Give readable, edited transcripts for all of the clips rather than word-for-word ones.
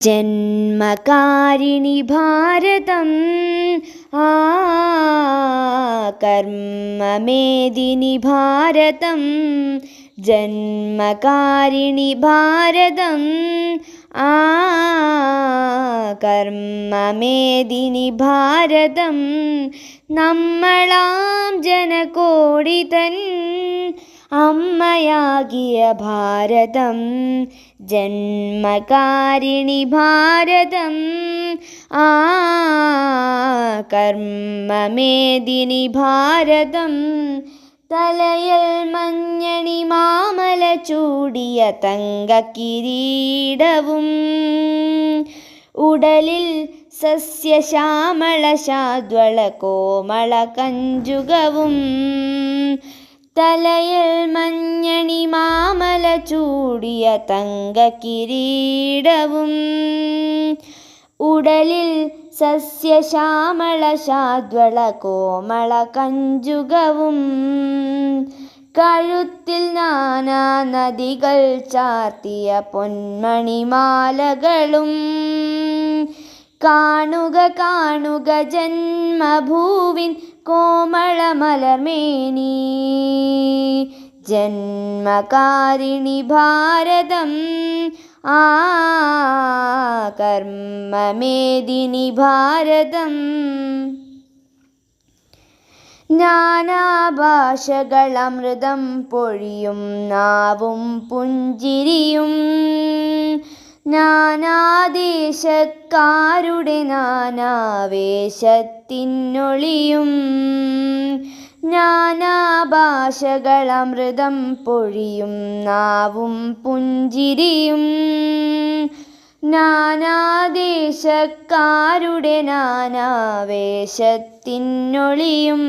ജന്മകാരിണി ഭാരതം കർമ്മമേദിനി ഭാരതം ജന്മകാരിണി ഭാരതം കർമ്മമേദിനി ഭാരതം നമ്മളാം ജനകോടി തൻ അമ്മയാകിയ ഭാരതം ജന്മകാരിണി ഭാരതം കർമ്മമേദിനി ഭാരതം തലയിൽ മഞ്ഞണി മാമല ചൂടിയ തങ്കക്കിരീടവും ഉടലിൽ സസ്യശ്യാമള ശാദ്വള കോമള കഞ്ചുകവും തലയിൽ മഞ്ഞണി മാമല ചൂടിയ തങ്കക്കിരീടവും ഉടലിൽ സസ്യശ്യാമള ശാദ്വള കോമള കഞ്ചുകവും കഴുത്തിൽ നാനാ നദികൾ ചാർത്തിയ പൊന്മണിമാലകളും കാണുക കാണുക ജന്മഭൂവിൻ കോമള മലർമേനി ജന്മകാരിണി ഭാരതം കർമ്മമേദിനി ഭാരതം നാനാഭാഷകളമൃതം പൊഴിയും നാവും പുഞ്ചിരിയും നാനാദേശക്കാരുടെ നാനാവേശത്തിനൊളിയും നാനാഭാഷകളമൃതം പൊഴിയും നാവും പുഞ്ചിരിയും നാനാദേശക്കാരുടെ നാനാവേശത്തിനൊളിയും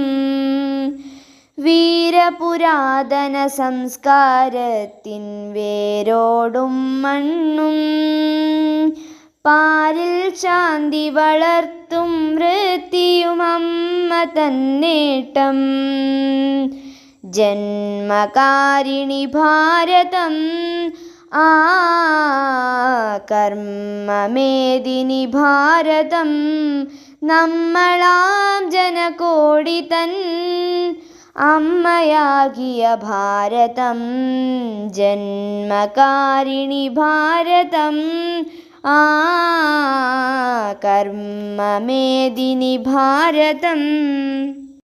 വീരപുരാതന സംസ്കാരത്തിൻ വേരോടും മണ്ണും പാരിൽ ശാന്തി വളർത്തും വൃത്തിയും അമ്മ തന്നേട്ടം ജന്മകാരിണി ഭാരതം കർമ്മമേദിനി ഭാരതം നമ്മളാം ജനകോടി തൻ അമ്മയാകിയ ഭാരതം ജന്മകാരിണി ഭാരതം കർമ്മമേദിനി ഭാരതം